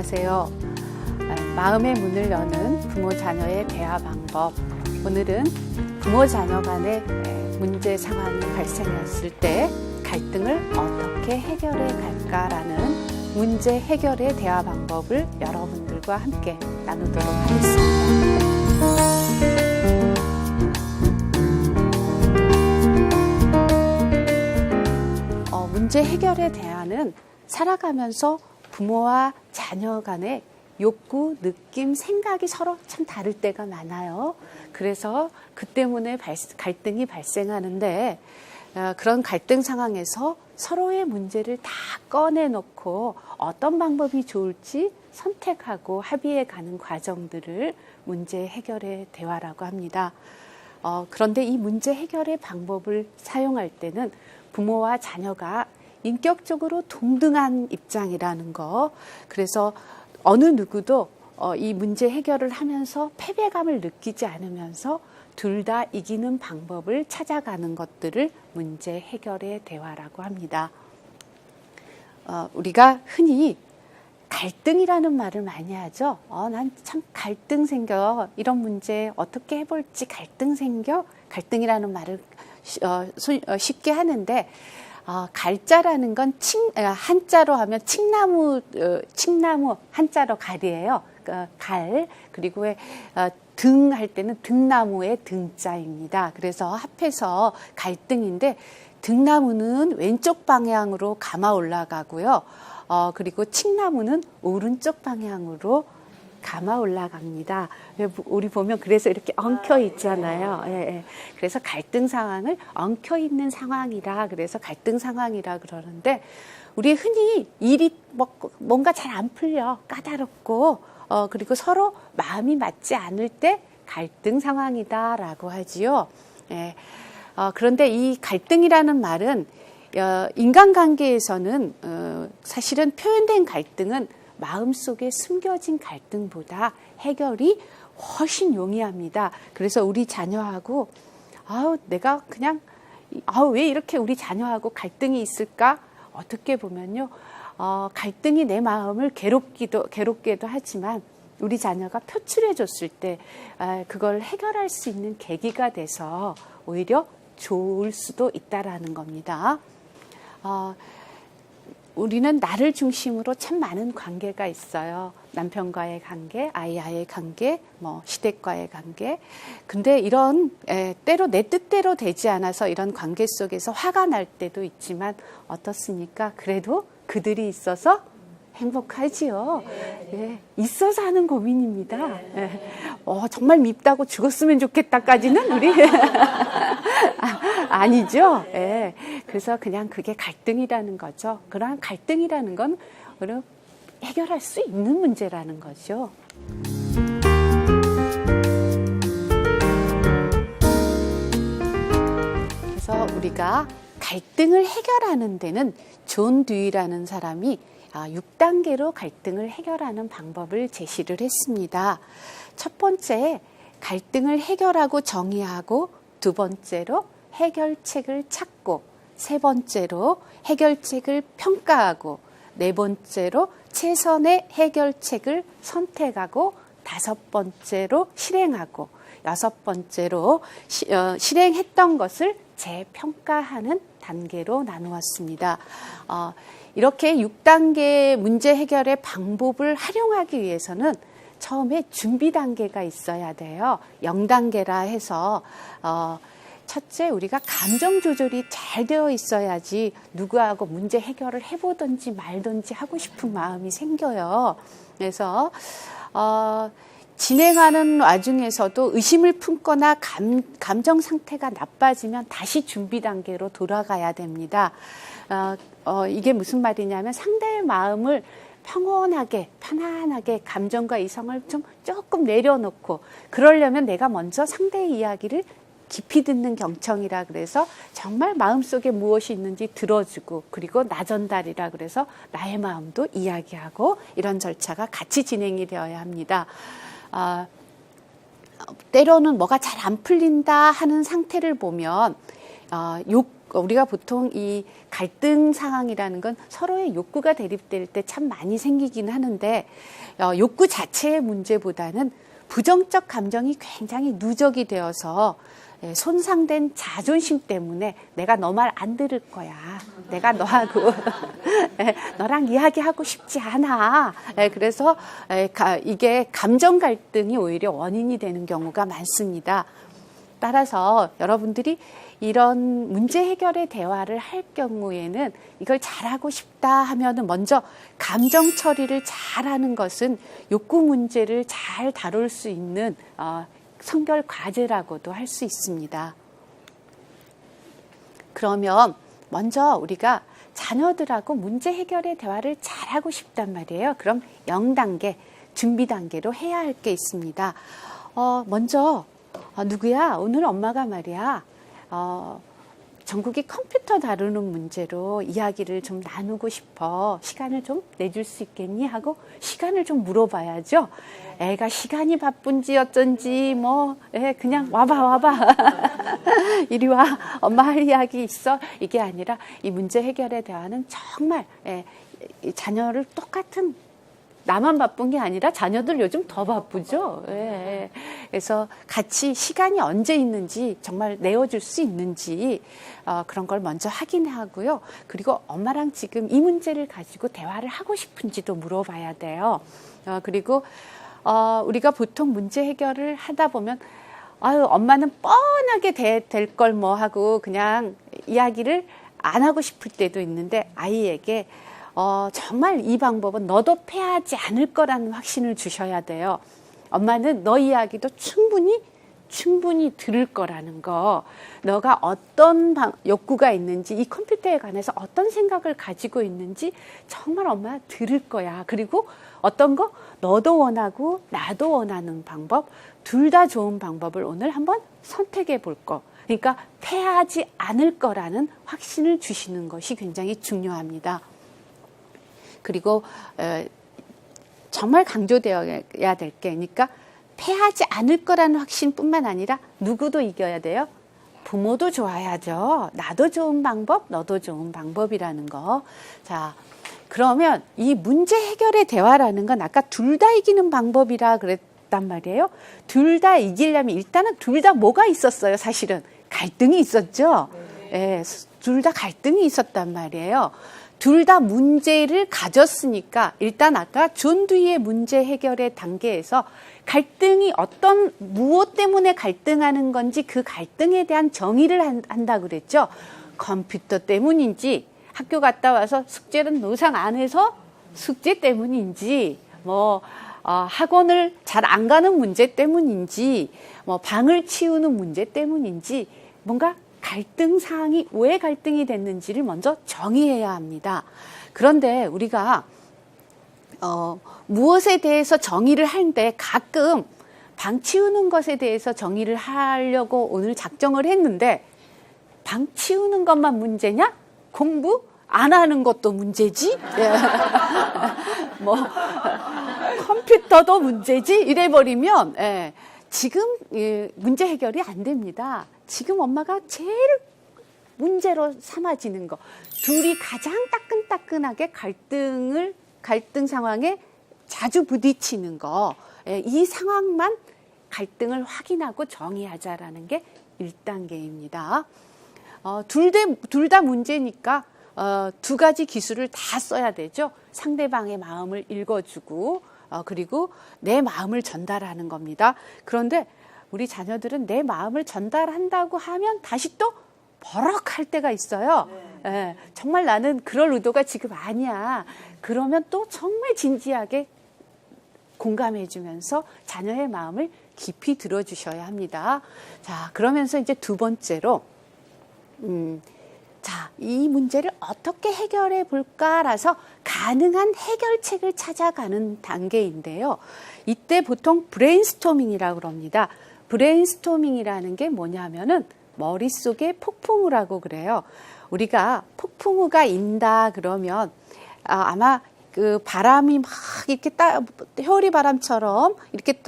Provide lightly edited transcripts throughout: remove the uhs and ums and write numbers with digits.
안녕하세요. 마음의 문을 여는 부모 자녀의 대화 방법. 오늘은 부모 자녀 간의 문제 상황이 발생했을 때 갈등을 어떻게 해결해 갈까라는 문제 해결의 대화 방법을 여러분들과 함께 나누도록 하겠습니다. 문제 해결의 대화는 살아가면서 부모와 자녀 간의 욕구, 느낌, 생각이 서로 참 다를 때가 많아요. 그래서 그 때문에 갈등이 발생하는데 그런 갈등 상황에서 서로의 문제를 다 꺼내놓고 어떤 방법이 좋을지 선택하고 합의해 가는 과정들을 문제 해결의 대화라고 합니다. 그런데 이 문제 해결의 방법을 사용할 때는 부모와 자녀가 인격적으로 동등한 입장이라는 거. 그래서 어느 누구도 이 문제 해결을 하면서 패배감을 느끼지 않으면서 둘 다 이기는 방법을 찾아가는 것들을 문제 해결의 대화라고 합니다. 우리가 흔히 갈등이라는 말을 많이 하죠. 난 참 갈등 생겨. 이런 문제 어떻게 해볼지 갈등 생겨. 갈등이라는 말을 쉽게 하는데 갈자라는 건 한자로 하면 칡나무 한자로 갈이에요. 갈. 그리고 등 할 때는 등나무의 등자입니다. 그래서 합해서 갈등인데 등나무는 왼쪽 방향으로 감아 올라가고요. 그리고 칡나무는 오른쪽 방향으로 감아 올라갑니다. 우리 보면 그래서 이렇게 엉켜 있잖아요. 예. 그래서 갈등 상황을 엉켜 있는 상황이라 그래서 갈등 상황이라 그러는데 우리 흔히 일이 뭔가 잘 안 풀려 까다롭고 그리고 서로 마음이 맞지 않을 때 갈등 상황이다라고 하지요. 예. 그런데 이 갈등이라는 말은 인간관계에서는 사실은 표현된 갈등은 마음속에 숨겨진 갈등보다 해결이 훨씬 용이합니다. 그래서 우리 자녀하고 내가 그냥 왜 이렇게 우리 자녀하고 갈등이 있을까? 어떻게 보면요. 갈등이 내 마음을 괴롭게도 하지만 우리 자녀가 표출해 줬을 때 그걸 해결할 수 있는 계기가 돼서 오히려 좋을 수도 있다라는 겁니다. 우리는 나를 중심으로 참 많은 관계가 있어요. 남편과의 관계, 아이와의 관계, 시댁과의 관계. 근데 이런 때로 내 뜻대로 되지 않아서 이런 관계 속에서 화가 날 때도 있지만 어떻습니까? 그래도 그들이 있어서 행복하지요. 네. 있어서 하는 고민입니다. 네. 정말 밉다고 죽었으면 좋겠다까지는 우리 아니죠. 네. 그래서 그냥 그게 갈등이라는 거죠. 그러한 갈등이라는 건 해결할 수 있는 문제라는 거죠. 그래서 우리가 갈등을 해결하는 데는 존 듀이라는 사람이 6단계로 갈등을 해결하는 방법을 제시를 했습니다. 첫 번째, 갈등을 해결하고 정의하고, 두 번째로 해결책을 찾고, 세 번째로 해결책을 평가하고, 네 번째로 최선의 해결책을 선택하고, 다섯 번째로 실행하고, 여섯 번째로 실행했던 것을 재평가하는 단계로 나누었습니다. 이렇게 6단계 문제 해결의 방법을 활용하기 위해서는 처음에 준비 단계가 있어야 돼요. 0단계라 해서 첫째, 우리가 감정 조절이 잘 되어 있어야지 누구하고 문제 해결을 해보든지 말든지 하고 싶은 마음이 생겨요. 그래서 진행하는 와중에서도 의심을 품거나 감정 상태가 나빠지면 다시 준비 단계로 돌아가야 됩니다. 이게 무슨 말이냐면 상대의 마음을 평온하게, 편안하게 감정과 이성을 조금 내려놓고 그러려면 내가 먼저 상대의 이야기를 깊이 듣는 경청이라 그래서 정말 마음속에 무엇이 있는지 들어주고 그리고 나 전달이라 그래서 나의 마음도 이야기하고 이런 절차가 같이 진행이 되어야 합니다. 때로는 뭐가 잘 안 풀린다 하는 상태를 보면 우리가 보통 이 갈등 상황이라는 건 서로의 욕구가 대립될 때 참 많이 생기긴 하는데 욕구 자체의 문제보다는 부정적 감정이 굉장히 누적이 되어서 손상된 자존심 때문에 내가 너 말 안 들을 거야. 내가 너하고 너랑 이야기하고 싶지 않아. 그래서 이게 감정 갈등이 오히려 원인이 되는 경우가 많습니다. 따라서 여러분들이 이런 문제 해결의 대화를 할 경우에는 이걸 잘하고 싶다 하면은 먼저 감정 처리를 잘하는 것은 욕구 문제를 잘 다룰 수 있는 선결 과제라고도 할 수 있습니다. 그러면 먼저 우리가 자녀들하고 문제 해결의 대화를 잘하고 싶단 말이에요. 그럼 0단계, 준비 단계로 해야 할 게 있습니다. 먼저 누구야? 오늘 엄마가 말이야. 전국이 컴퓨터 다루는 문제로 이야기를 좀 나누고 싶어. 시간을 좀 내줄 수 있겠니? 하고 시간을 좀 물어봐야죠. 애가 시간이 바쁜지 어쩐지 그냥 와봐. 이리 와. 엄마 할 이야기 있어. 이게 아니라 이 문제 해결의 대화는 정말 자녀를 똑같은 나만 바쁜 게 아니라 자녀들 요즘 더 바쁘죠. 그래서 같이 시간이 언제 있는지 정말 내어줄 수 있는지 그런 걸 먼저 확인하고요. 그리고 엄마랑 지금 이 문제를 가지고 대화를 하고 싶은지도 물어봐야 돼요. 그리고 우리가 보통 문제 해결을 하다 보면 엄마는 뻔하게 될 걸 하고 그냥 이야기를 안 하고 싶을 때도 있는데 아이에게 정말 이 방법은 너도 패하지 않을 거라는 확신을 주셔야 돼요. 엄마는 너 이야기도 충분히 들을 거라는 거. 너가 어떤 욕구가 있는지, 이 컴퓨터에 관해서 어떤 생각을 가지고 있는지 정말 엄마 들을 거야. 그리고 어떤 거 너도 원하고 나도 원하는 방법, 둘 다 좋은 방법을 오늘 한번 선택해 볼 거. 그러니까 패하지 않을 거라는 확신을 주시는 것이 굉장히 중요합니다. 그리고 정말 강조되어야 될 게 그러니까 패하지 않을 거라는 확신뿐만 아니라 누구도 이겨야 돼요. 부모도 좋아야죠. 나도 좋은 방법, 너도 좋은 방법이라는 거. 자, 그러면 이 문제 해결의 대화라는 건 아까 둘 다 이기는 방법이라 그랬단 말이에요. 둘 다 이기려면 일단은 둘 다 뭐가 있었어요, 사실은. 갈등이 있었죠. 둘 다 갈등이 있었단 말이에요. 둘 다 문제를 가졌으니까 일단 아까 존두이의 문제 해결의 단계에서 갈등이 무엇 때문에 갈등하는 건지 그 갈등에 대한 정의를 한다 그랬죠. 컴퓨터 때문인지 학교 갔다 와서 숙제는 노상 안 해서 숙제 때문인지 학원을 잘 안 가는 문제 때문인지 방을 치우는 문제 때문인지 뭔가 갈등 사항이 왜 갈등이 됐는지를 먼저 정의해야 합니다. 그런데 우리가 무엇에 대해서 정의를 하는데 가끔 방 치우는 것에 대해서 정의를 하려고 오늘 작정을 했는데 방 치우는 것만 문제냐? 공부 안 하는 것도 문제지? 컴퓨터도 문제지? 이래버리면 지금 문제 해결이 안 됩니다. 지금 엄마가 제일 문제로 삼아지는 거. 둘이 가장 따끈따끈하게 갈등 상황에 자주 부딪히는 거. 이 상황만 갈등을 확인하고 정의하자라는 게 1단계입니다. 둘 다 문제니까 두 가지 기술을 다 써야 되죠. 상대방의 마음을 읽어주고 그리고 내 마음을 전달하는 겁니다. 그런데 우리 자녀들은 내 마음을 전달한다고 하면 다시 또 버럭할 때가 있어요. 정말 나는 그럴 의도가 지금 아니야. 그러면 또 정말 진지하게 공감해주면서 자녀의 마음을 깊이 들어주셔야 합니다. 자, 그러면서 이제 두 번째로 이 문제를 어떻게 해결해 볼까라서 가능한 해결책을 찾아가는 단계인데요. 이때 보통 브레인스토밍이라고 합니다. 브레인스토밍이라는 게 뭐냐면은 머릿속에 폭풍우라고 그래요. 우리가 폭풍우가 인다 그러면 아마 그 바람이 막 이렇게 회오리 바람처럼 이렇게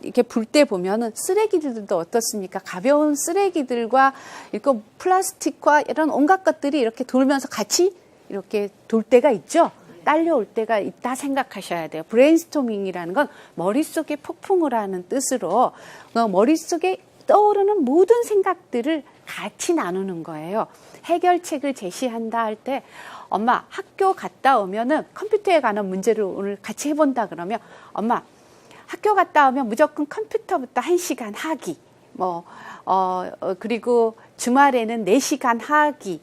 이렇게 불 때 보면은 쓰레기들도 어떻습니까? 가벼운 쓰레기들과 이거 플라스틱과 이런 온갖 것들이 이렇게 돌면서 같이 이렇게 돌 때가 있죠. 딸려올 때가 있다 생각하셔야 돼요. 브레인스토밍이라는 건 머릿속에 폭풍을 하는 뜻으로 머릿속에 떠오르는 모든 생각들을 같이 나누는 거예요. 해결책을 제시한다 할 때 엄마 학교 갔다 오면은 컴퓨터에 관한 문제를 오늘 같이 해본다 그러면 엄마 학교 갔다 오면 무조건 컴퓨터부터 1시간 하기 그리고 주말에는 4시간 하기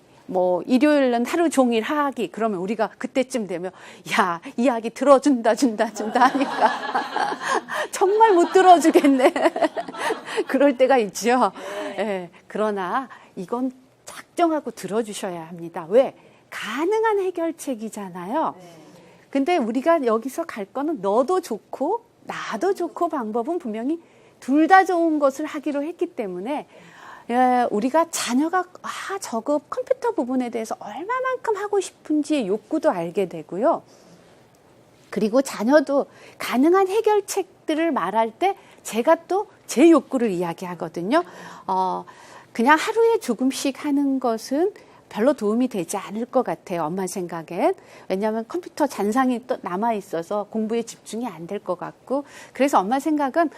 일요일은 하루 종일 하기. 그러면 우리가 그때쯤 되면 야 이야기 들어준다 하니까 정말 못 들어주겠네. 그럴 때가 있죠. 예, 그러나 이건 작정하고 들어주셔야 합니다. 왜? 가능한 해결책이잖아요. 근데 우리가 여기서 갈 거는 너도 좋고 나도 좋고 방법은 분명히 둘 다 좋은 것을 하기로 했기 때문에 우리가 자녀가 저거 컴퓨터 부분에 대해서 얼마만큼 하고 싶은지의 욕구도 알게 되고요. 그리고 자녀도 가능한 해결책들을 말할 때 제가 또 제 욕구를 이야기하거든요. 그냥 하루에 조금씩 하는 것은 별로 도움이 되지 않을 것 같아요. 엄마 생각엔. 왜냐하면 컴퓨터 잔상이 또 남아있어서 공부에 집중이 안 될 것 같고. 그래서 엄마 생각은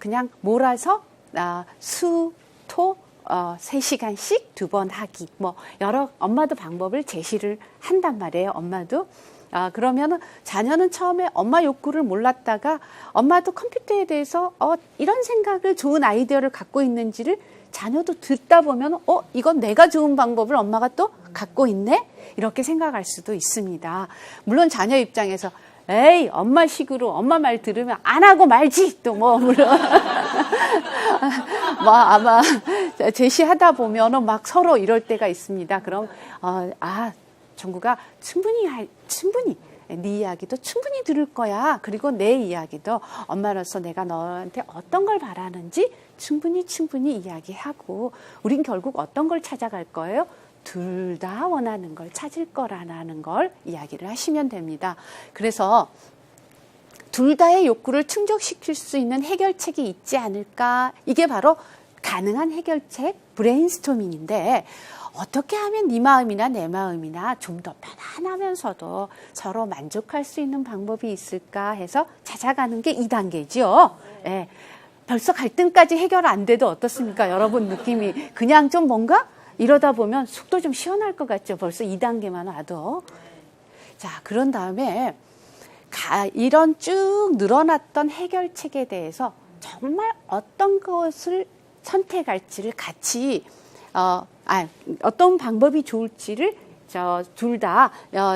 그냥 몰아서 수, 토, 3시간씩 2번 하기. 여러 엄마도 방법을 제시를 한단 말이에요. 엄마도. 그러면은 자녀는 처음에 엄마 욕구를 몰랐다가 엄마도 컴퓨터에 대해서 이런 생각을 좋은 아이디어를 갖고 있는지를 자녀도 듣다 보면 이건 내가 좋은 방법을 엄마가 또 갖고 있네? 이렇게 생각할 수도 있습니다. 물론 자녀 입장에서 에이 엄마 식으로 엄마 말 들으면 안 하고 말지 또 물론 아마 제시하다 보면은 막 서로 이럴 때가 있습니다. 그럼 정구가 충분히 네 이야기도 충분히 들을 거야. 그리고 내 이야기도 엄마로서 내가 너한테 어떤 걸 바라는지 충분히 이야기하고 우린 결국 어떤 걸 찾아갈 거예요? 둘 다 원하는 걸 찾을 거라는 걸 이야기를 하시면 됩니다. 그래서 둘 다의 욕구를 충족시킬 수 있는 해결책이 있지 않을까? 이게 바로 가능한 해결책 브레인스토밍인데 어떻게 하면 네 마음이나 내 마음이나 좀 더 편안하면서도 서로 만족할 수 있는 방법이 있을까 해서 찾아가는 게 2단계죠. 네. 벌써 갈등까지 해결 안 돼도 어떻습니까? 여러분 느낌이 그냥 좀 뭔가 이러다 보면 속도 좀 시원할 것 같죠. 벌써 2단계만 와도. 자, 그런 다음에 이런 쭉 늘어났던 해결책에 대해서 정말 어떤 것을 선택할지를 같이 어떤 방법이 좋을지를 둘 다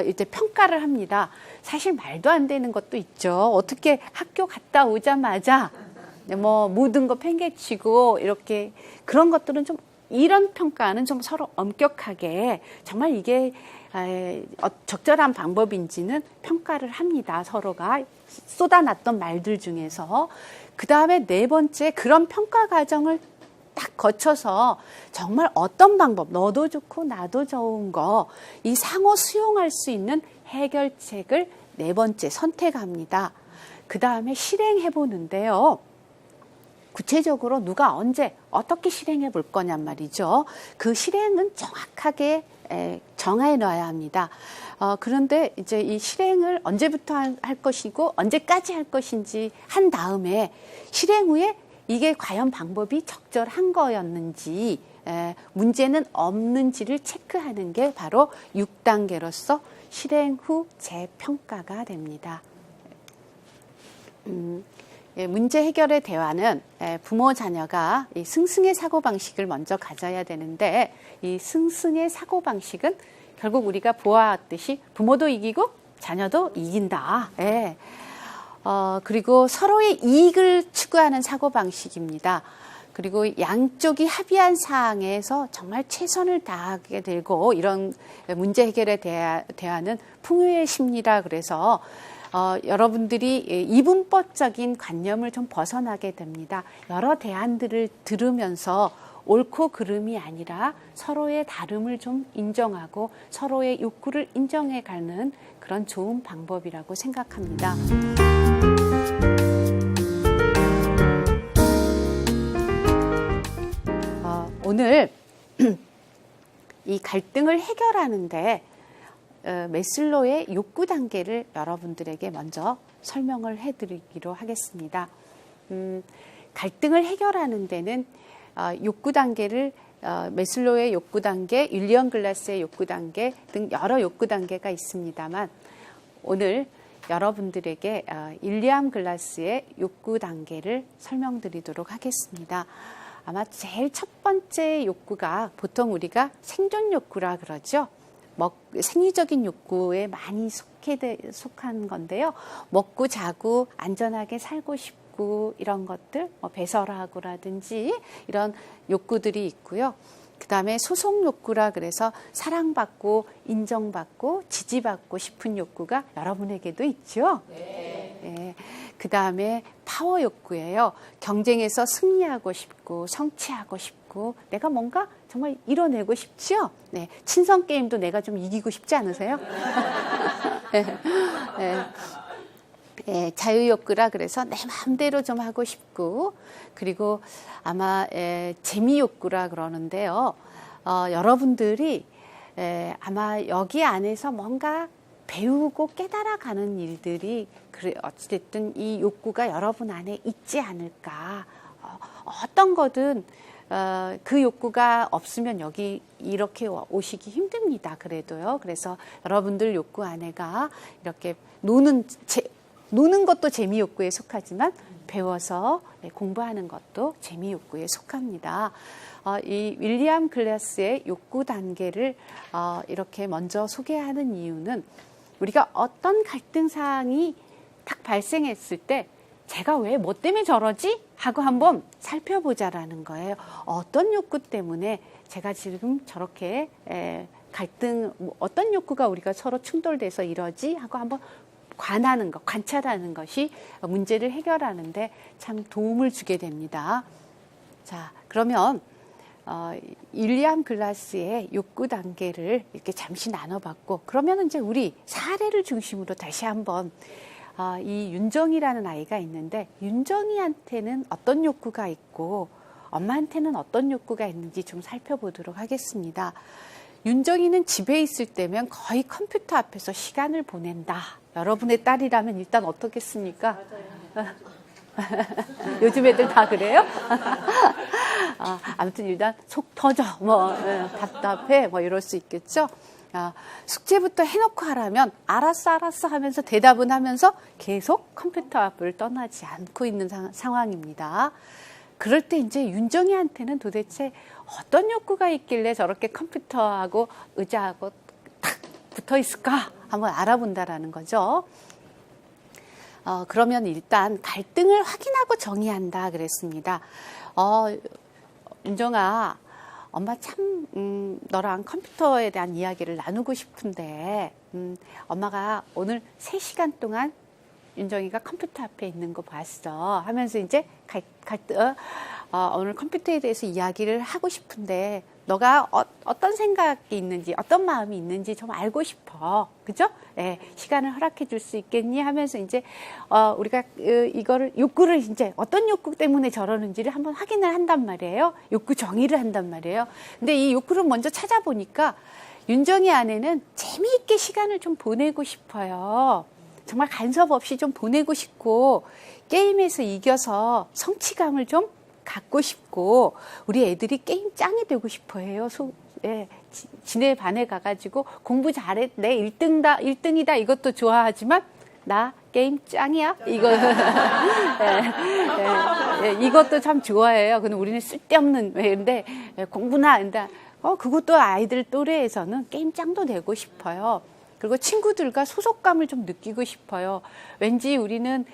이제 평가를 합니다. 사실 말도 안 되는 것도 있죠. 어떻게 학교 갔다 오자마자 모든 거 팽개치고 이렇게 그런 것들은 좀 이런 평가는 좀 서로 엄격하게 정말 이게 적절한 방법인지는 평가를 합니다. 서로가 쏟아놨던 말들 중에서. 그 다음에 4번째 그런 평가 과정을 딱 거쳐서 정말 어떤 방법, 너도 좋고 나도 좋은 거, 이 상호 수용할 수 있는 해결책을 4번째 선택합니다. 그 다음에 실행해 보는데요. 구체적으로 누가 언제 어떻게 실행해 볼 거냔 말이죠. 그 실행은 정확하게 정해 놔야 합니다. 그런데 이제 이 실행을 언제부터 할 것이고 언제까지 할 것인지 한 다음에 실행 후에 이게 과연 방법이 적절한 거였는지 문제는 없는지를 체크하는 게 바로 6단계로서 실행 후 재평가가 됩니다. 문제 해결의 대화는 부모 자녀가 이 승승의 사고방식을 먼저 가져야 되는데 이 승승의 사고방식은 결국 우리가 보아왔듯이 부모도 이기고 자녀도 이긴다. 그리고 서로의 이익을 추구하는 사고방식입니다. 그리고 양쪽이 합의한 사항에서 정말 최선을 다하게 되고 이런 문제 해결의 대화는 풍요의 심리라 그래서 여러분들이 이분법적인 관념을 좀 벗어나게 됩니다. 여러 대안들을 들으면서 옳고 그름이 아니라 서로의 다름을 좀 인정하고 서로의 욕구를 인정해가는 그런 좋은 방법이라고 생각합니다. 오늘 이 갈등을 해결하는데 메슬로의 욕구 단계를 여러분들에게 먼저 설명을 해드리기로 하겠습니다. 갈등을 해결하는 데는 욕구 단계를 메슬로의 욕구 단계, 윌리엄 글라스의 욕구 단계 등 여러 욕구 단계가 있습니다만 오늘 여러분들에게 윌리엄 글라스의 욕구 단계를 설명드리도록 하겠습니다. 아마 제일 첫 번째 욕구가 보통 우리가 생존 욕구라 그러죠. 생리적인 욕구에 많이 속한 건데요. 먹고 자고 안전하게 살고 싶고 이런 것들, 배설하고라든지 이런 욕구들이 있고요. 그 다음에 소속 욕구라 그래서 사랑받고 인정받고 지지받고 싶은 욕구가 여러분에게도 있죠. 네. 그 다음에 파워 욕구예요. 경쟁에서 승리하고 싶고 성취하고 싶고 내가 뭔가 정말 이뤄내고 싶죠. 네. 친선 게임도 내가 좀 이기고 싶지 않으세요? 네. 네. 네. 자유욕구라 그래서 내 마음대로 좀 하고 싶고 그리고 아마 재미욕구라 그러는데요. 여러분들이 아마 여기 안에서 뭔가 배우고 깨달아가는 일들이 어찌됐든 이 욕구가 여러분 안에 있지 않을까. 어떤 거든 그 욕구가 없으면 여기 이렇게 오시기 힘듭니다. 그래도요. 그래서 여러분들 욕구 안에가 이렇게 노는 것도 재미욕구에 속하지만 배워서 공부하는 것도 재미욕구에 속합니다. 이 윌리엄 글라스의 욕구 단계를 이렇게 먼저 소개하는 이유는 우리가 어떤 갈등 사항이 딱 발생했을 때 제가 왜 뭐 때문에 저러지? 하고 한번 살펴보자라는 거예요. 어떤 욕구 때문에 제가 지금 저렇게 어떤 욕구가 우리가 서로 충돌돼서 이러지? 하고 한번 관찰하는 것이 문제를 해결하는데 참 도움을 주게 됩니다. 자, 그러면 윌리엄 글라스의 욕구 단계를 이렇게 잠시 나눠봤고 그러면 이제 우리 사례를 중심으로 다시 한번 이 윤정이라는 아이가 있는데 윤정이한테는 어떤 욕구가 있고 엄마한테는 어떤 욕구가 있는지 좀 살펴보도록 하겠습니다. 윤정이는 집에 있을 때면 거의 컴퓨터 앞에서 시간을 보낸다. 여러분의 딸이라면 일단 어떻겠습니까? 요즘 애들 다 그래요? 아무튼 일단 속 터져, 답답해, 이럴 수 있겠죠? 숙제부터 해놓고 하라면 알았어 하면서 대답은 하면서 계속 컴퓨터 앞을 떠나지 않고 있는 상황입니다. 그럴 때 이제 윤정이한테는 도대체 어떤 욕구가 있길래 저렇게 컴퓨터하고 의자하고 탁 붙어 있을까 한번 알아본다라는 거죠. 그러면 일단 갈등을 확인하고 정의한다 그랬습니다. 윤정아, 엄마 참 너랑 컴퓨터에 대한 이야기를 나누고 싶은데 엄마가 오늘 3시간 동안 윤정이가 컴퓨터 앞에 있는 거 봤어 하면서 이제 오늘 컴퓨터에 대해서 이야기를 하고 싶은데 너가 어떤 생각이 있는지 어떤 마음이 있는지 좀 알고 싶어. 그죠? 예, 시간을 허락해 줄 수 있겠니? 하면서 이제 우리가 이거를 욕구를 이제 어떤 욕구 때문에 저러는지를 한번 확인을 한단 말이에요. 욕구 정의를 한단 말이에요. 근데 이 욕구를 먼저 찾아보니까 윤정이 안에는 재미있게 시간을 좀 보내고 싶어요. 정말 간섭 없이 좀 보내고 싶고 게임에서 이겨서 성취감을 좀 갖고 싶고 우리 애들이 게임 짱이 되고 싶어 해요. 지네 반에 가가지고 공부 잘해 내 1등이다 이것도 좋아하지만 나 게임 짱이야 이거 이것도 참 좋아해요. 근데 우리는 쓸데없는 근데 공부나 근데 그것도 아이들 또래에서는 게임 짱도 되고 싶어요. 그리고 친구들과 소속감을 좀 느끼고 싶어요. 왠지 우리는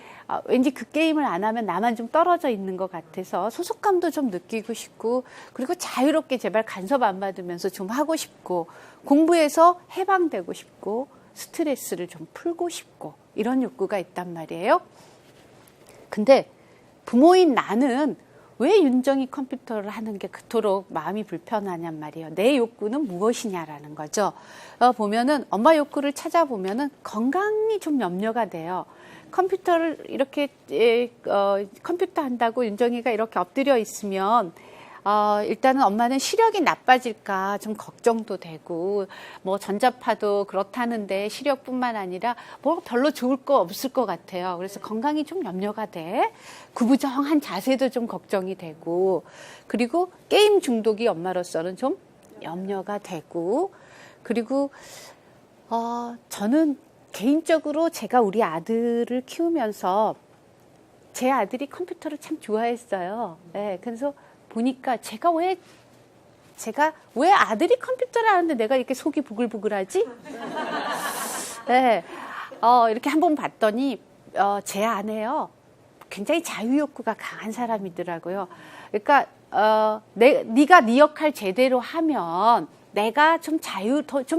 왠지 그 게임을 안 하면 나만 좀 떨어져 있는 것 같아서 소속감도 좀 느끼고 싶고 그리고 자유롭게 제발 간섭 안 받으면서 좀 하고 싶고 공부에서 해방되고 싶고 스트레스를 좀 풀고 싶고 이런 욕구가 있단 말이에요. 근데 부모인 나는 왜 윤정이 컴퓨터를 하는 게 그토록 마음이 불편하냔 말이에요. 내 욕구는 무엇이냐라는 거죠. 보면은 엄마 욕구를 찾아보면은 건강이 좀 염려가 돼요. 컴퓨터를 이렇게 컴퓨터 한다고 윤정이가 이렇게 엎드려 있으면 일단은 엄마는 시력이 나빠질까 좀 걱정도 되고, 뭐 전자파도 그렇다는데 시력뿐만 아니라 뭐 별로 좋을 거 없을 것 같아요. 그래서 건강이 좀 염려가 돼. 구부정한 자세도 좀 걱정이 되고, 그리고 게임 중독이 엄마로서는 좀 염려가 되고, 그리고 저는 개인적으로 제가 우리 아들을 키우면서 제 아들이 컴퓨터를 참 좋아했어요. 네, 그래서 보니까 제가 왜 아들이 컴퓨터를 하는데 내가 이렇게 속이 부글부글하지? 네, 이렇게 한번 봤더니 제 아내요 굉장히 자유욕구가 강한 사람이더라고요. 그러니까 네가 네 역할 제대로 하면 내가 좀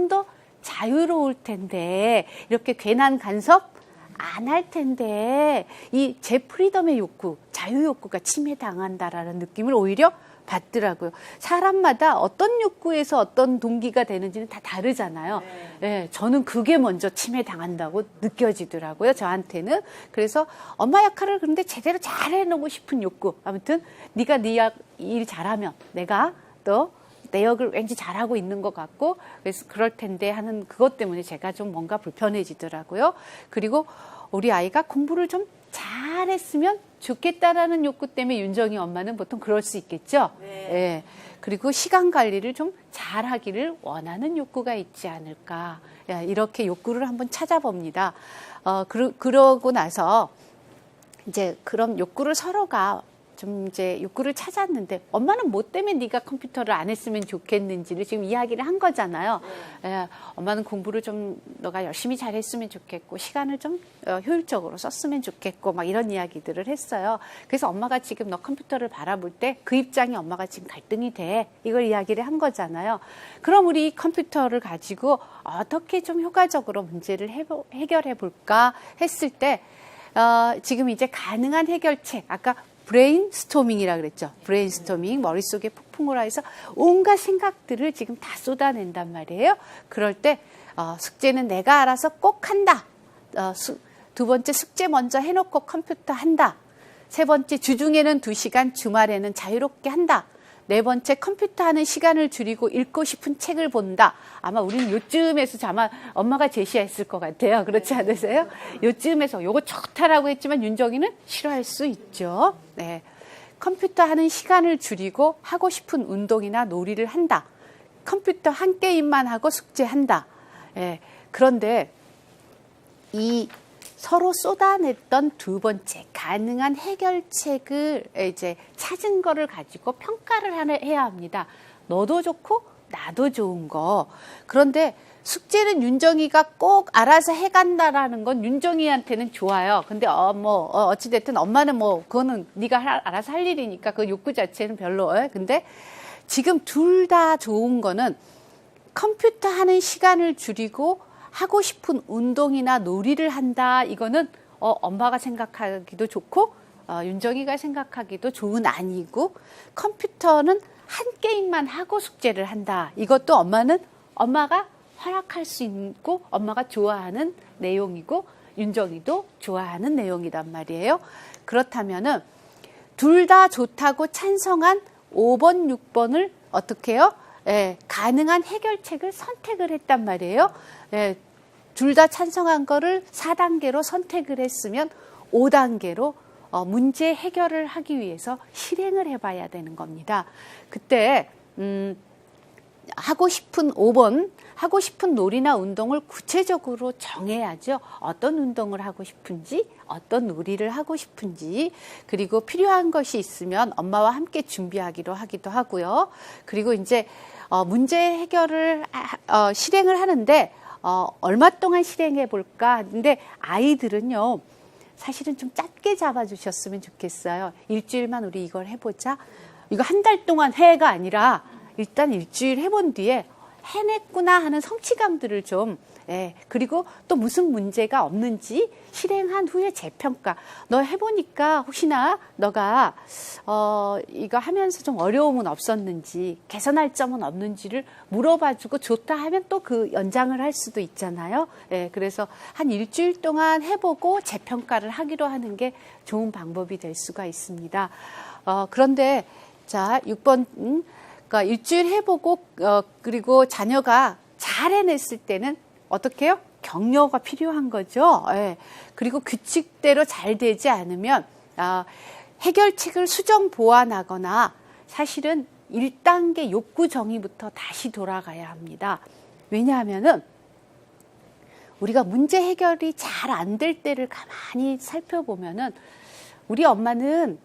더 자유로울 텐데 이렇게 괜한 간섭 안 할 텐데 이 제 프리덤의 욕구, 자유 욕구가 침해당한다라는 느낌을 오히려 받더라고요. 사람마다 어떤 욕구에서 어떤 동기가 되는지는 다 다르잖아요. 네, 저는 그게 먼저 침해당한다고 느껴지더라고요. 저한테는. 그래서 엄마 역할을 그런데 제대로 잘 해놓고 싶은 욕구. 아무튼 네가 네 일 잘하면 내가 또 내 역을 왠지 잘하고 있는 것 같고 그래서 그럴 텐데 하는 그것 때문에 제가 좀 뭔가 불편해지더라고요. 그리고 우리 아이가 공부를 좀 잘했으면 좋겠다라는 욕구 때문에 윤정이 엄마는 보통 그럴 수 있겠죠. 네. 예. 그리고 시간 관리를 좀 잘하기를 원하는 욕구가 있지 않을까. 이렇게 욕구를 한번 찾아봅니다. 그러고 나서 이제 그런 욕구를 서로가 좀 이제 욕구를 찾았는데 엄마는 뭐 때문에 네가 컴퓨터를 안 했으면 좋겠는지를 지금 이야기를 한 거잖아요. 예, 엄마는 공부를 좀 너가 열심히 잘했으면 좋겠고 시간을 좀 효율적으로 썼으면 좋겠고 막 이런 이야기들을 했어요. 그래서 엄마가 지금 너 컴퓨터를 바라볼 때 그 입장이 엄마가 지금 갈등이 돼. 이걸 이야기를 한 거잖아요. 그럼 우리 컴퓨터를 가지고 어떻게 좀 효과적으로 문제를 해결해 볼까 했을 때 지금 이제 가능한 해결책 아까 브레인스토밍이라 그랬죠. 브레인스토밍, 머릿속에 폭풍을 해서 온갖 생각들을 지금 다 쏟아낸단 말이에요. 그럴 때 숙제는 내가 알아서 꼭 한다. 두 번째 숙제 먼저 해놓고 컴퓨터 한다. 세 번째 주중에는 2시간, 주말에는 자유롭게 한다. 네 번째 컴퓨터 하는 시간을 줄이고 읽고 싶은 책을 본다. 아마 우리는 요쯤에서 아마 엄마가 제시했을 것 같아요. 그렇지 않으세요? 요쯤에서 요거 좋다라고 했지만 윤정이는 싫어할 수 있죠. 네. 컴퓨터 하는 시간을 줄이고 하고 싶은 운동이나 놀이를 한다. 컴퓨터 한 게임만 하고 숙제한다. 네. 그런데 이 서로 쏟아냈던 두 번째 가능한 해결책을 이제 찾은 거를 가지고 평가를 해야 합니다. 너도 좋고 나도 좋은 거. 그런데 숙제는 윤정이가 꼭 알아서 해간다라는 건 윤정이한테는 좋아요. 근데 어찌됐든 엄마는 뭐 그거는 네가 알아서 할 일이니까 그 욕구 자체는 별로. 근데 지금 둘 다 좋은 거는 컴퓨터 하는 시간을 줄이고 하고 싶은 운동이나 놀이를 한다. 이거는 엄마가 생각하기도 좋고 윤정이가 생각하기도 좋은 안이고 컴퓨터는 한 게임만 하고 숙제를 한다. 이것도 엄마가 허락할 수 있고 엄마가 좋아하는 내용이고 윤정이도 좋아하는 내용이란 말이에요. 그렇다면은 둘 다 좋다고 찬성한 5번, 6번을 어떻게 해요? 가능한 해결책을 선택을 했단 말이에요. 둘 다 찬성한 거를 4단계로 선택을 했으면 5단계로 문제 해결을 하기 위해서 실행을 해봐야 되는 겁니다. 그때 하고 싶은 5번, 하고 싶은 놀이나 운동을 구체적으로 정해야죠. 어떤 운동을 하고 싶은지, 어떤 놀이를 하고 싶은지, 그리고 필요한 것이 있으면 엄마와 함께 준비하기로 하기도 하고요. 그리고 이제 문제 해결을 실행을 하는데 얼마 동안 실행해 볼까? 근데 아이들은요, 사실은 좀 짧게 잡아주셨으면 좋겠어요. 일주일만 우리 이걸 해보자. 이거 한 달 동안 해가 아니라 일단 일주일 해본 뒤에 해냈구나 하는 성취감들을 좀, 그리고 또 무슨 문제가 없는지 실행한 후에 재평가. 너 해보니까 혹시나 너가 이거 하면서 좀 어려움은 없었는지 개선할 점은 없는지를 물어봐주고 좋다 하면 또 그 연장을 할 수도 있잖아요. 그래서 한 일주일 동안 해보고 재평가를 하기로 하는 게 좋은 방법이 될 수가 있습니다. 그런데 자, 6번, 그러니까 일주일 해보고, 그리고 자녀가 잘 해냈을 때는 어떻게 해요? 격려가 필요한 거죠. 예. 그리고 규칙대로 잘 되지 않으면, 해결책을 수정 보완하거나 사실은 1단계 욕구 정의부터 다시 돌아가야 합니다. 왜냐하면은 우리가 문제 해결이 잘 안 될 때를 가만히 살펴보면은 우리 엄마는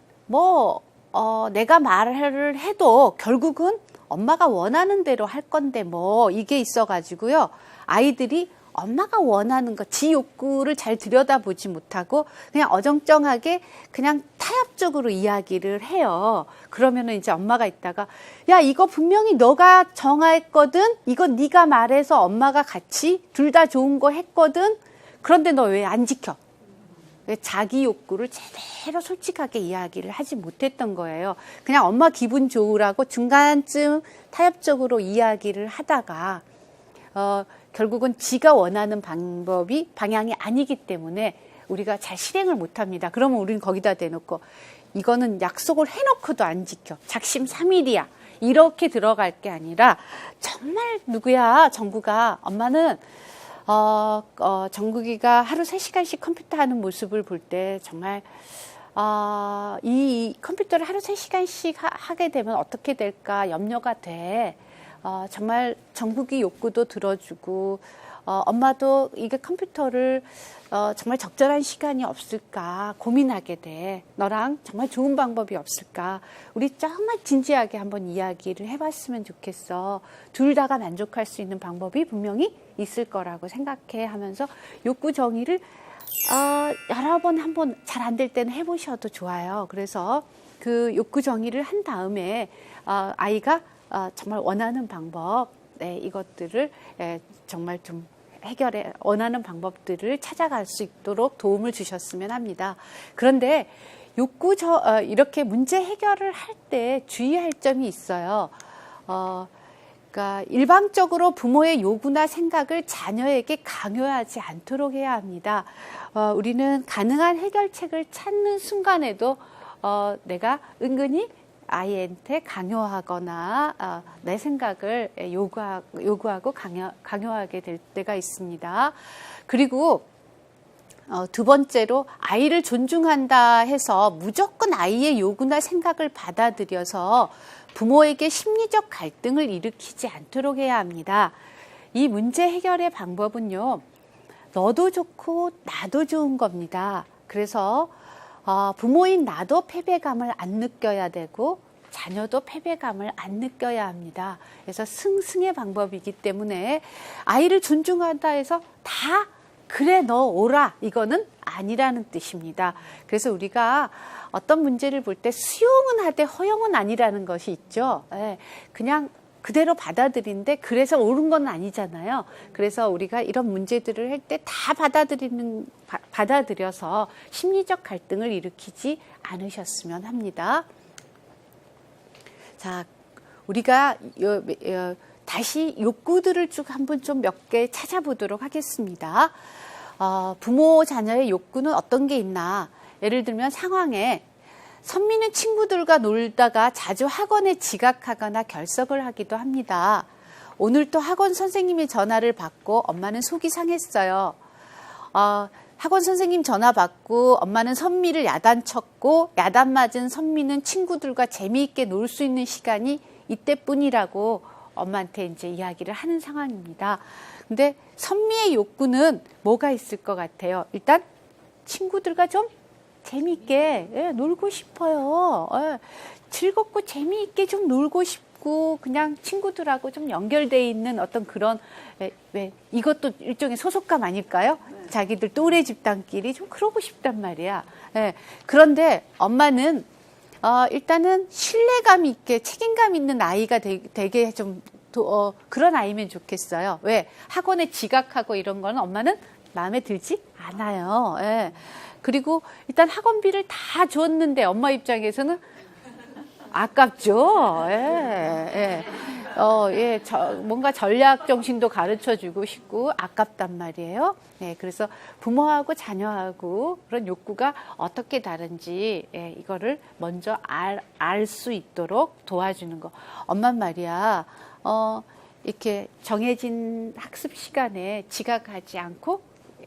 내가 말을 해도 결국은 엄마가 원하는 대로 할 건데 이게 있어가지고요. 아이들이 엄마가 원하는 거, 지 욕구를 잘 들여다보지 못하고 그냥 어정쩡하게 그냥 타협적으로 이야기를 해요. 그러면은 이제 엄마가 있다가 야, 이거 분명히 너가 정했거든? 이거 네가 말해서 엄마가 같이 둘 다 좋은 거 했거든? 그런데 너 왜 안 지켜? 자기 욕구를 제대로 솔직하게 이야기를 하지 못했던 거예요. 그냥 엄마 기분 좋으라고 중간쯤 타협적으로 이야기를 하다가 결국은 지가 원하는 방향이 아니기 때문에 우리가 잘 실행을 못합니다. 그러면 우리는 거기다 대놓고 이거는 약속을 해놓고도 안 지켜. 작심 삼일이야. 이렇게 들어갈 게 아니라 정말 누구야 정국아. 엄마는 정국이가 하루 3시간씩 컴퓨터 하는 모습을 볼 때 정말 이 컴퓨터를 하루 3시간씩 하게 되면 어떻게 될까 염려가 돼. 정말 정국이 욕구도 들어주고 엄마도 이게 컴퓨터를 정말 적절한 시간이 없을까 고민하게 돼. 너랑 정말 좋은 방법이 없을까. 우리 정말 진지하게 한번 이야기를 해봤으면 좋겠어. 둘 다가 만족할 수 있는 방법이 분명히 있을 거라고 생각해 하면서 욕구 정의를 여러 번 한번 잘 안 될 때는 해보셔도 좋아요. 그래서 그 욕구 정의를 한 다음에 아이가 정말 원하는 방법, 이것들을 정말 좀 해결해 원하는 방법들을 찾아갈 수 있도록 도움을 주셨으면 합니다. 그런데 이렇게 문제 해결을 할 때 주의할 점이 있어요. 그러니까 일방적으로 부모의 요구나 생각을 자녀에게 강요하지 않도록 해야 합니다. 우리는 가능한 해결책을 찾는 순간에도 내가 은근히 아이한테 강요하거나 내 생각을 요구하고 강요하게 될 때가 있습니다. 그리고 두 번째로 아이를 존중한다 해서 무조건 아이의 요구나 생각을 받아들여서 부모에게 심리적 갈등을 일으키지 않도록 해야 합니다. 이 문제 해결의 방법은요. 너도 좋고 나도 좋은 겁니다. 그래서 부모인 나도 패배감을 안 느껴야 되고 자녀도 패배감을 안 느껴야 합니다. 그래서 승승의 방법이기 때문에 아이를 존중한다 해서 다 그래 너 오라 이거는 아니라는 뜻입니다. 그래서 우리가 어떤 문제를 볼 때 수용은 하되 허용은 아니라는 것이 있죠. 그냥 그대로 받아들인데 그래서 옳은 건 아니잖아요. 그래서 우리가 이런 문제들을 할 때 다 받아들여서 심리적 갈등을 일으키지 않으셨으면 합니다. 자, 우리가 다시 욕구들을 쭉 한번 좀 몇 개 찾아보도록 하겠습니다. 부모 자녀의 욕구는 어떤 게 있나? 예를 들면 상황에 선미는 친구들과 놀다가 자주 학원에 지각하거나 결석을 하기도 합니다. 오늘 또 학원 선생님의 전화를 받고 엄마는 속이 상했어요. 학원 선생님 전화 받고 엄마는 선미를 야단쳤고 야단 맞은 선미는 친구들과 재미있게 놀 수 있는 시간이 이때뿐이라고 엄마한테 이제 이야기를 하는 상황입니다. 근데 선미의 욕구는 뭐가 있을 것 같아요? 일단 친구들과 좀 재미있게 놀고 싶어요. 즐겁고 재미있게 좀 놀고 싶고 그냥 친구들하고 좀 연결돼 있는 어떤 그런 이것도 일종의 소속감 아닐까요? 네. 자기들 또래 집단끼리 좀 그러고 싶단 말이야. 그런데 엄마는 일단은 신뢰감 있게 책임감 있는 아이가 되게 좀 그런 아이면 좋겠어요. 왜? 학원에 지각하고 이런 거는 엄마는 마음에 들지 않아요. 그리고 일단 학원비를 다 줬는데 엄마 입장에서는 아깝죠. 예, 뭔가 전략 정신도 가르쳐 주고 싶고 아깝단 말이에요. 네, 그래서 부모하고 자녀하고 그런 욕구가 어떻게 다른지, 예, 이거를 먼저 알 수 있도록 도와주는 거. 엄마 말이야, 이렇게 정해진 학습 시간에 지각하지 않고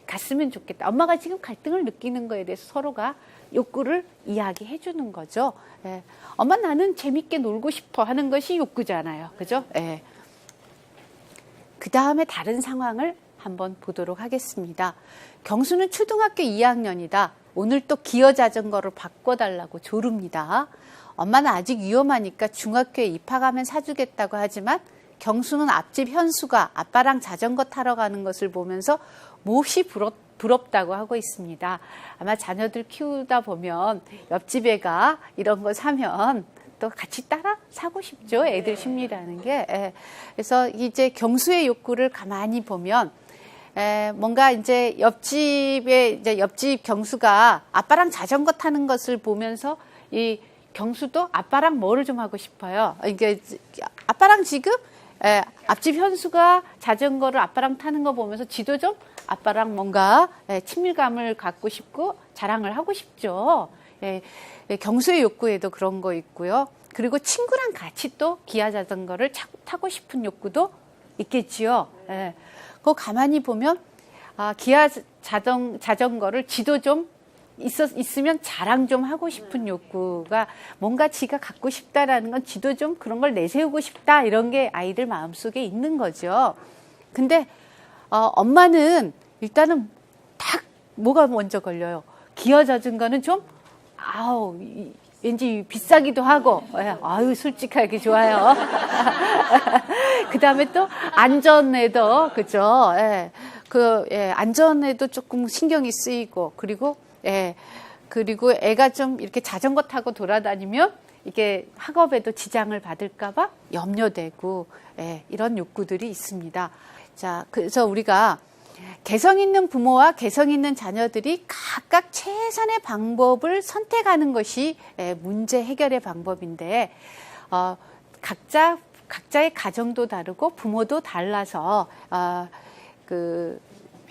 갔으면 좋겠다. 엄마가 지금 갈등을 느끼는 거에 대해서 서로가 욕구를 이야기해 주는 거죠. 예. 엄마 나는 재밌게 놀고 싶어 하는 것이 욕구잖아요. 그죠? 예. 그 다음에 다른 상황을 한번 보도록 하겠습니다. 경수는 초등학교 2학년이다. 오늘 또 기어 자전거를 바꿔달라고 조릅니다. 엄마는 아직 위험하니까 중학교에 입학하면 사주겠다고 하지만 경수는 앞집 현수가 아빠랑 자전거 타러 가는 것을 보면서 몹시 부럽다고 하고 있습니다. 아마 자녀들 키우다 보면 옆집 애가 이런 거 사면 또 같이 따라 사고 싶죠. 애들 심리라는 게. 예. 그래서 이제 경수의 욕구를 가만히 보면 뭔가 이제 옆집 경수가 아빠랑 자전거 타는 것을 보면서 이 경수도 아빠랑 뭐를 좀 하고 싶어요. 이게 아빠랑 지금 앞집 현수가 자전거를 아빠랑 타는 거 보면서 지도 좀 아빠랑 뭔가 친밀감을 갖고 싶고 자랑을 하고 싶죠. 경수의 욕구에도 그런 거 있고요. 그리고 친구랑 같이 또 기아 자전거를 타고 싶은 욕구도 있겠지요. 그거 가만히 보면 기아 자전거를 지도 좀 있으면 자랑 좀 하고 싶은 욕구가 뭔가 지가 갖고 싶다라는 건 지도 좀 그런 걸 내세우고 싶다 이런 게 아이들 마음속에 있는 거죠. 근데 엄마는 일단은 딱 뭐가 먼저 걸려요. 기어 자전거는 좀 왠지 비싸기도 하고 솔직하게 좋아요. 그 다음에 또 안전에도 그죠. 안전에도 조금 신경이 쓰이고 그리고 애가 좀 이렇게 자전거 타고 돌아다니면 이게 학업에도 지장을 받을까봐 염려되고, 이런 욕구들이 있습니다. 자, 그래서 우리가 개성 있는 부모와 개성 있는 자녀들이 각각 최선의 방법을 선택하는 것이 문제 해결의 방법인데, 각자의 가정도 다르고 부모도 달라서, 그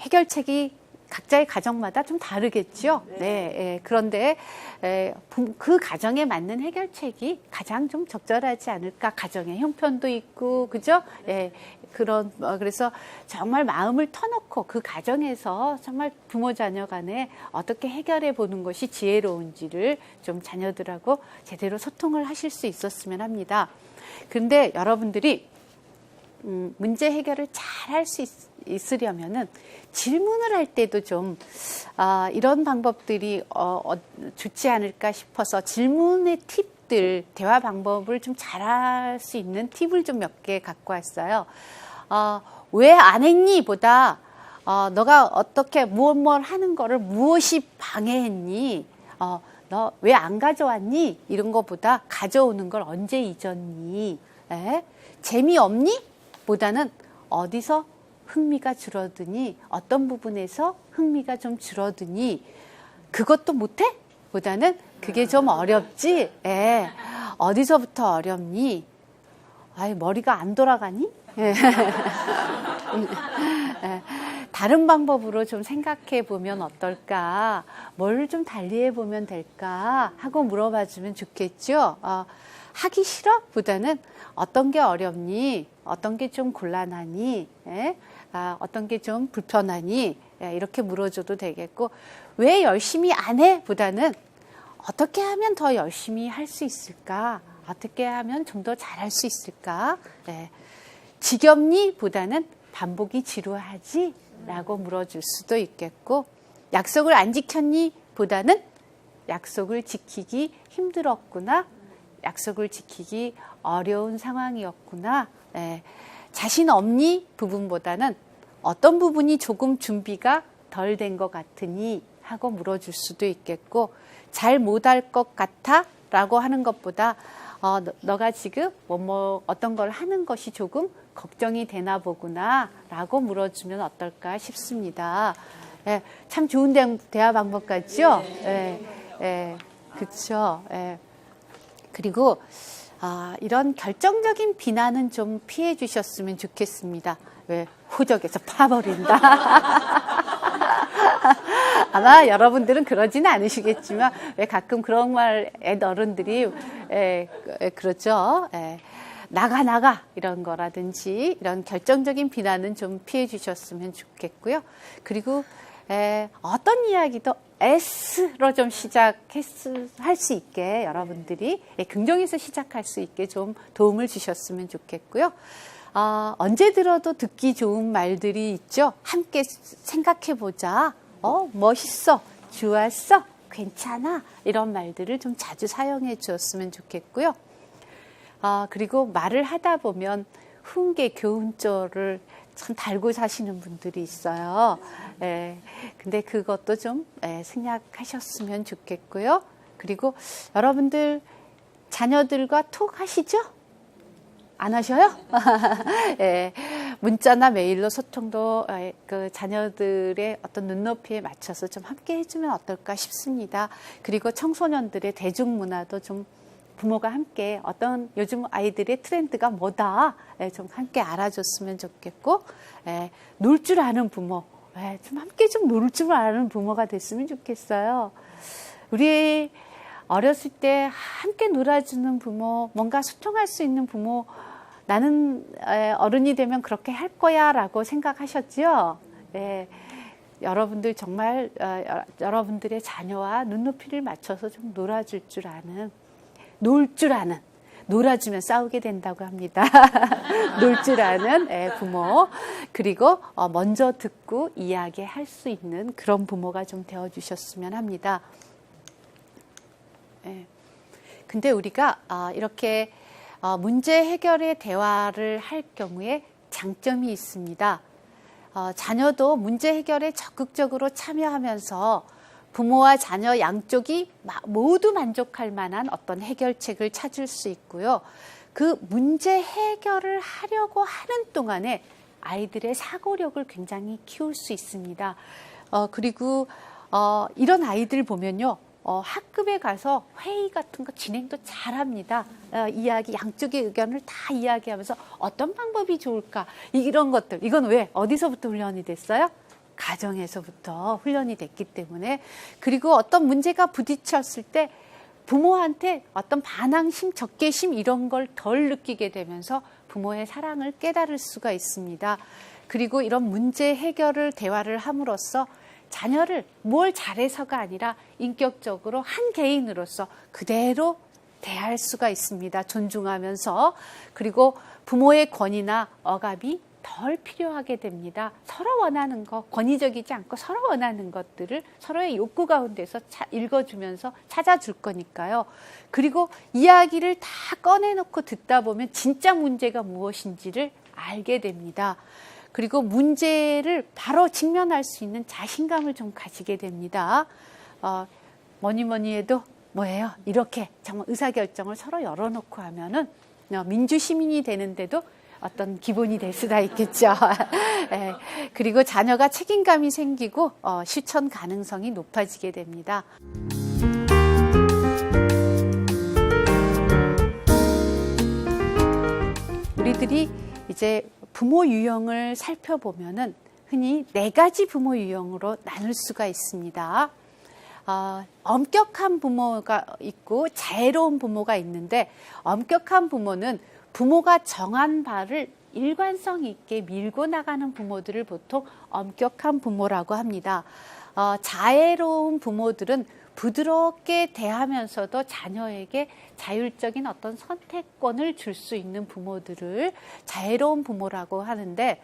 해결책이 각자의 가정마다 좀 다르겠죠. 네. 그런데 그 가정에 맞는 해결책이 가장 좀 적절하지 않을까. 가정의 형편도 있고, 그죠? 그래서 정말 마음을 터놓고 그 가정에서 정말 부모 자녀 간에 어떻게 해결해 보는 것이 지혜로운지를 좀 자녀들하고 제대로 소통을 하실 수 있었으면 합니다. 그런데 여러분들이 문제 해결을 잘 할 수 있으려면은 질문을 할 때도 좀 이런 방법들이 좋지 않을까 싶어서 질문의 팁들, 대화 방법을 좀 잘할 수 있는 팁을 좀 몇 개 갖고 왔어요. 왜 안 했니? 보다 너가 어떻게 무엇 하는 거를 무엇이 방해했니? 너 왜 안 가져왔니? 이런 거보다 가져오는 걸 언제 잊었니? 재미없니? 보다는 어디서 흥미가 줄어드니? 어떤 부분에서 흥미가 좀 줄어드니? 그것도 못해? 보다는 그게 좀 어렵지? 어디서부터 어렵니? 머리가 안 돌아가니? 다른 방법으로 좀 생각해 보면 어떨까? 뭘 좀 달리해 보면 될까? 하고 물어봐 주면 좋겠죠? 하기 싫어? 보다는 어떤 게 어렵니? 어떤 게 좀 곤란하니? 어떤 게 좀 불편하니? 이렇게 물어줘도 되겠고, 왜 열심히 안 해? 보다는 어떻게 하면 더 열심히 할 수 있을까? 어떻게 하면 좀 더 잘할 수 있을까? 지겹니? 보다는 반복이 지루하지? 라고 물어줄 수도 있겠고, 약속을 안 지켰니? 보다는 약속을 지키기 힘들었구나. 약속을 지키기 어려운 상황이었구나. 자신 없니? 부분보다는 어떤 부분이 조금 준비가 덜 된 것 같으니? 하고 물어줄 수도 있겠고, 잘 못할 것 같아? 라고 하는 것보다 너가 지금 어떤 걸 하는 것이 조금 걱정이 되나 보구나 라고 물어주면 어떨까 싶습니다. 참 좋은 대화 방법 같죠? 그렇죠. 그리고 이런 결정적인 비난은 좀 피해 주셨으면 좋겠습니다. 왜? 호적에서 파버린다. 아마 여러분들은 그러지는 않으시겠지만 왜 가끔 그런 말 어른들이 그렇죠. 나가 이런 거라든지 이런 결정적인 비난은 좀 피해 주셨으면 좋겠고요. 그리고 어떤 이야기도 S로 좀 시작할 수 있게 여러분들이 긍정에서 시작할 수 있게 좀 도움을 주셨으면 좋겠고요. 언제 들어도 듣기 좋은 말들이 있죠. 함께 생각해보자. 멋있어. 좋았어. 괜찮아. 이런 말들을 좀 자주 사용해 주었으면 좋겠고요. 그리고 말을 하다 보면 훈계, 교훈조를 참 달고 사시는 분들이 있어요. 근데 그것도 좀 생략하셨으면 좋겠고요. 그리고 여러분들 자녀들과 톡 하시죠? 안 하셔요? 문자나 메일로 소통도 그 자녀들의 어떤 눈높이에 맞춰서 좀 함께 해주면 어떨까 싶습니다. 그리고 청소년들의 대중문화도 좀 부모가 함께 어떤 요즘 아이들의 트렌드가 뭐다 좀 함께 알아줬으면 좋겠고 놀 줄 아는 부모 좀 함께 좀 놀 줄 아는 부모가 됐으면 좋겠어요. 우리 어렸을 때 함께 놀아주는 부모, 뭔가 소통할 수 있는 부모, 나는 어른이 되면 그렇게 할 거야 라고 생각하셨죠? 여러분들 정말 여러분들의 자녀와 눈높이를 맞춰서 좀 놀아줄 줄 아는, 놀 줄 아는, 놀아주면 싸우게 된다고 합니다. 놀 줄 아는 부모, 그리고 먼저 듣고 이야기할 수 있는 그런 부모가 좀 되어주셨으면 합니다. 근데 우리가 이렇게 문제 해결의 대화를 할 경우에 장점이 있습니다. 자녀도 문제 해결에 적극적으로 참여하면서 부모와 자녀 양쪽이 모두 만족할 만한 어떤 해결책을 찾을 수 있고요. 그 문제 해결을 하려고 하는 동안에 아이들의 사고력을 굉장히 키울 수 있습니다. 그리고 이런 아이들 보면요. 학급에 가서 회의 같은 거 진행도 잘합니다. 양쪽의 의견을 다 이야기하면서 어떤 방법이 좋을까 이런 것들, 이건 왜 어디서부터 훈련이 됐어요? 가정에서부터 훈련이 됐기 때문에. 그리고 어떤 문제가 부딪혔을 때 부모한테 어떤 반항심, 적개심 이런 걸 덜 느끼게 되면서 부모의 사랑을 깨달을 수가 있습니다. 그리고 이런 문제 해결을 대화를 함으로써 자녀를 뭘 잘해서가 아니라 인격적으로 한 개인으로서 그대로 대할 수가 있습니다. 존중하면서. 그리고 부모의 권위나 억압이 덜 필요하게 됩니다. 서로 원하는 것, 권위적이지 않고 서로 원하는 것들을 서로의 욕구 가운데서 읽어주면서 찾아줄 거니까요. 그리고 이야기를 다 꺼내놓고 듣다 보면 진짜 문제가 무엇인지를 알게 됩니다. 그리고 문제를 바로 직면할 수 있는 자신감을 좀 가지게 됩니다. 뭐니 해도 뭐예요? 이렇게 정말 의사결정을 서로 열어놓고 하면은 민주시민이 되는데도 어떤 기본이 될 수가 있겠죠. 그리고 자녀가 책임감이 생기고 실천 가능성이 높아지게 됩니다. 우리들이 이제 부모 유형을 살펴보면은 흔히 4가지 부모 유형으로 나눌 수가 있습니다. 엄격한 부모가 있고 자애로운 부모가 있는데, 엄격한 부모는 부모가 정한 바를 일관성 있게 밀고 나가는 부모들을 보통 엄격한 부모라고 합니다. 자애로운 부모들은 부드럽게 대하면서도 자녀에게 자율적인 어떤 선택권을 줄 수 있는 부모들을 자애로운 부모라고 하는데,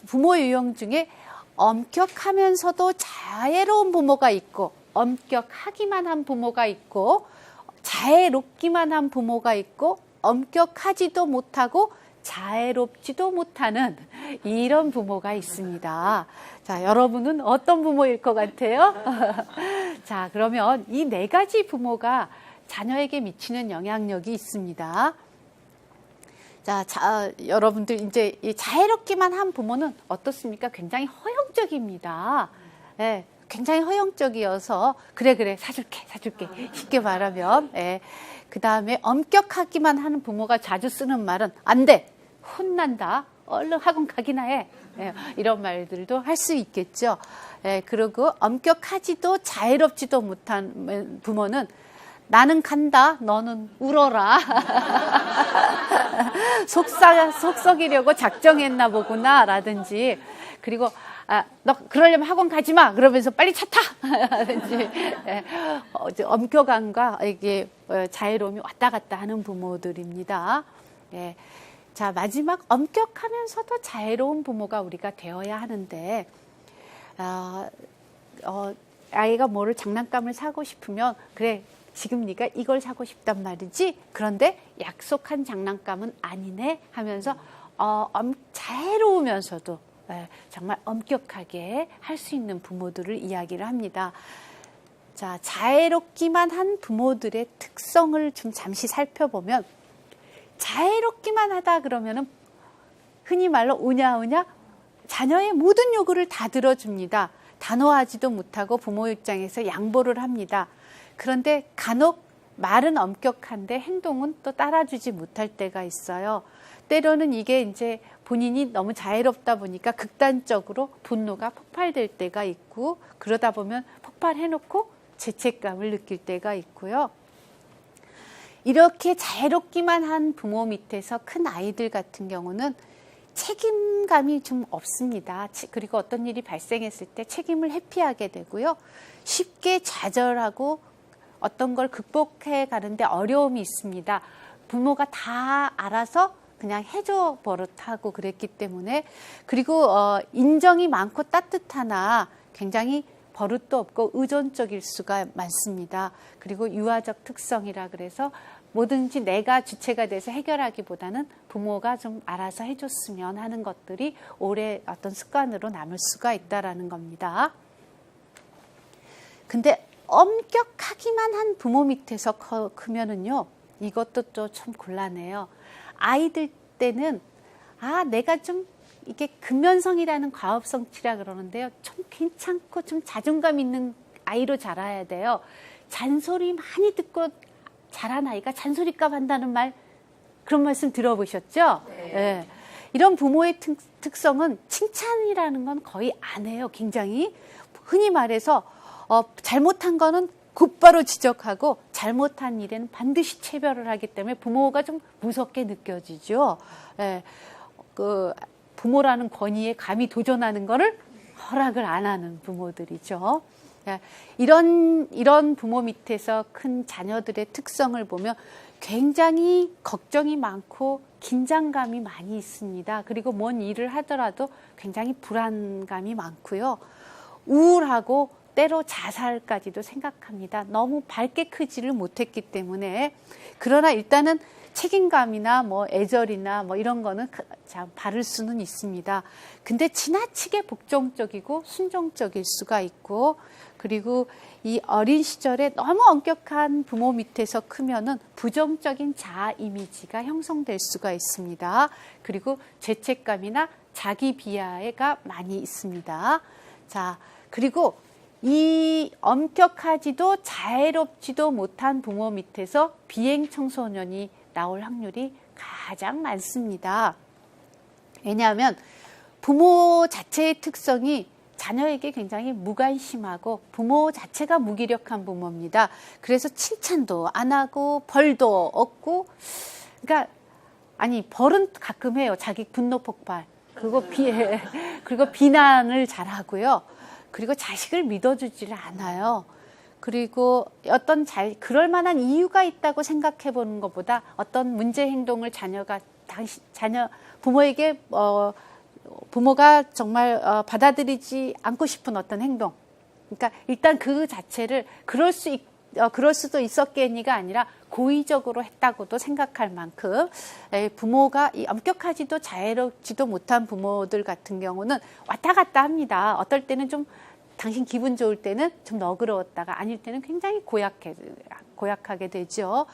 부모 유형 중에 엄격하면서도 자애로운 부모가 있고, 엄격하기만 한 부모가 있고, 자애롭기만 한 부모가 있고, 엄격하지도 못하고 자애롭지도 못하는 이런 부모가 있습니다. 자, 여러분은 어떤 부모일 것 같아요? 자, 그러면 이 4가지 부모가 자녀에게 미치는 영향력이 있습니다. 자, 여러분들 이제 이 자애롭기만 한 부모는 어떻습니까? 굉장히 허용적입니다. 굉장히 허용적이어서 그래 사줄게 쉽게 말하면. 예. 그 다음에 엄격하기만 하는 부모가 자주 쓰는 말은 안 돼, 혼난다, 얼른 학원 가기나 해. 예. 이런 말들도 할 수 있겠죠. 예. 그리고 엄격하지도 자애롭지도 못한 부모는 나는 간다, 너는 울어라. 속썩이려고 작정했나 보구나 라든지, 그리고 너 그러려면 학원 가지 마 그러면서 빨리 차 타. 라든지, 엄격함과 이게 자애로움이 왔다 갔다 하는 부모들입니다. 예. 자, 마지막 엄격하면서도 자애로운 부모가 우리가 되어야 하는데, 아이가 뭐를 장난감을 사고 싶으면 그래, 지금 네가 이걸 사고 싶단 말이지, 그런데 약속한 장난감은 아니네 하면서 자애로우면서도 정말 엄격하게 할 수 있는 부모들을 이야기를 합니다. 자, 자애롭기만 한 부모들의 특성을 좀 잠시 살펴보면, 자애롭기만 하다 그러면은 흔히 말로 우냐우냐 자녀의 모든 요구를 다 들어줍니다. 단호하지도 못하고 부모 입장에서 양보를 합니다. 그런데 간혹 말은 엄격한데 행동은 또 따라주지 못할 때가 있어요. 때로는 이게 이제 본인이 너무 자애롭다 보니까 극단적으로 분노가 폭발될 때가 있고, 그러다 보면 폭발해놓고 죄책감을 느낄 때가 있고요. 이렇게 자애롭기만 한 부모 밑에서 큰 아이들 같은 경우는 책임감이 좀 없습니다. 그리고 어떤 일이 발생했을 때 책임을 회피하게 되고요. 쉽게 좌절하고 어떤 걸 극복해 가는데 어려움이 있습니다. 부모가 다 알아서 그냥 해줘 버릇하고 그랬기 때문에. 그리고 인정이 많고 따뜻하나 굉장히 버릇도 없고 의존적일 수가 많습니다. 그리고 유아적 특성이라 그래서 뭐든지 내가 주체가 돼서 해결하기보다는 부모가 좀 알아서 해줬으면 하는 것들이 오래 어떤 습관으로 남을 수가 있다라는 겁니다. 근데 엄격하기만 한 부모 밑에서 크면은요, 이것도 또 참 곤란해요. 아이들 때는 내가 좀 이게 근면성이라는 과업성치라 그러는데요, 좀 괜찮고 좀 자존감 있는 아이로 자라야 돼요. 잔소리 많이 듣고 자란 아이가 잔소리값 한다는 말, 그런 말씀 들어보셨죠? 네. 네. 이런 부모의 특성은 칭찬이라는 건 거의 안 해요. 굉장히 흔히 말해서 잘못한 거는 곧바로 지적하고 잘못한 일에는 반드시 체별을 하기 때문에 부모가 좀 무섭게 느껴지죠. 예, 부모라는 권위에 감히 도전하는 거를 허락을 안 하는 부모들이죠. 예, 이런 부모 밑에서 큰 자녀들의 특성을 보면 굉장히 걱정이 많고 긴장감이 많이 있습니다. 그리고 뭔 일을 하더라도 굉장히 불안감이 많고요. 우울하고 때로 자살까지도 생각합니다. 너무 밝게 크지를 못했기 때문에. 그러나 일단은 책임감이나 뭐 애절이나 뭐 이런 거는 바를 수는 있습니다. 근데 지나치게 복종적이고 순종적일 수가 있고, 그리고 이 어린 시절에 너무 엄격한 부모 밑에서 크면은 부정적인 자아 이미지가 형성될 수가 있습니다. 그리고 죄책감이나 자기 비하가 많이 있습니다. 자, 그리고 이 엄격하지도 자애롭지도 못한 부모 밑에서 비행 청소년이 나올 확률이 가장 많습니다. 왜냐하면 부모 자체의 특성이 자녀에게 굉장히 무관심하고 부모 자체가 무기력한 부모입니다. 그래서 칭찬도 안 하고 벌도 없고, 그러니까 벌은 가끔 해요. 자기 분노 폭발. 그리고 비난을 잘하고요. 그리고 자식을 믿어주지를 않아요. 그리고 그럴 만한 이유가 있다고 생각해 보는 것보다 어떤 문제 행동을 부모에게 부모가 정말 받아들이지 않고 싶은 어떤 행동. 그러니까 일단 그 자체를 그럴 수도 있었겠니가 아니라 고의적으로 했다고도 생각할 만큼 부모가 이 엄격하지도 자애롭지도 못한 부모들 같은 경우는 왔다 갔다 합니다. 어떨 때는 좀 당신 기분 좋을 때는 좀 너그러웠다가 아닐 때는 굉장히 고약하게 되죠.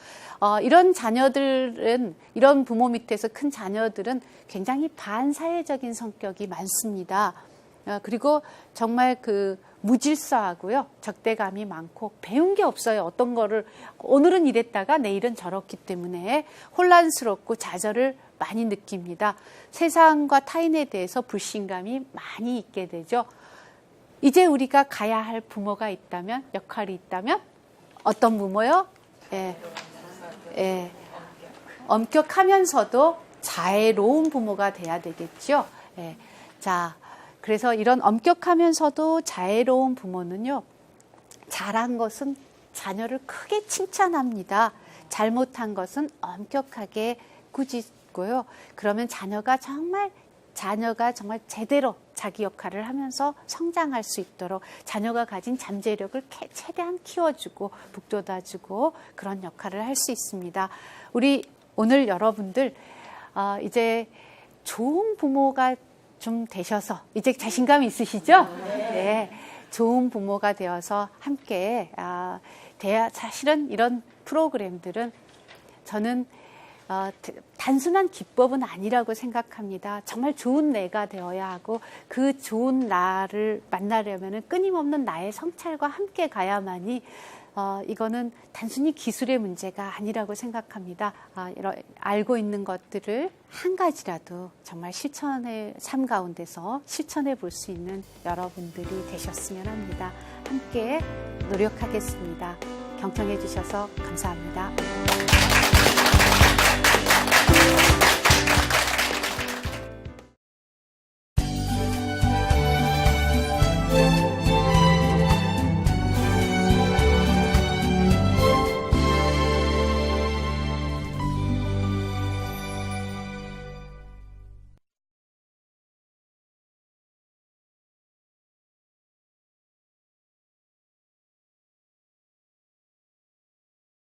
이런 부모 밑에서 큰 자녀들은 굉장히 반사회적인 성격이 많습니다. 그리고 정말 무질서하고요. 적대감이 많고 배운 게 없어요. 어떤 거를 오늘은 이랬다가 내일은 저렇기 때문에 혼란스럽고 좌절을 많이 느낍니다. 세상과 타인에 대해서 불신감이 많이 있게 되죠. 이제 우리가 가야 할 부모가 있다면, 역할이 있다면 어떤 부모요? 엄격하면서도 자애로운 부모가 돼야 되겠죠. 자, 그래서 이런 엄격하면서도 자애로운 부모는요, 잘한 것은 자녀를 크게 칭찬합니다. 잘못한 것은 엄격하게 꾸짖고요. 그러면 자녀가 정말 제대로 자기 역할을 하면서 성장할 수 있도록 자녀가 가진 잠재력을 최대한 키워주고 북돋아주고 그런 역할을 할 수 있습니다. 우리 오늘 여러분들 이제 좋은 부모가 좀 되셔서 이제 자신감이 있으시죠? 네. 좋은 부모가 되어서 함께 사실은 이런 프로그램들은 저는 단순한 기법은 아니라고 생각합니다. 정말 좋은 내가 되어야 하고 그 좋은 나를 만나려면 끊임없는 나의 성찰과 함께 가야만이 이거는 단순히 기술의 문제가 아니라고 생각합니다. 알고 있는 것들을 한 가지라도 정말 삶 가운데서 실천해 볼 수 있는 여러분들이 되셨으면 합니다. 함께 노력하겠습니다. 경청해 주셔서 감사합니다.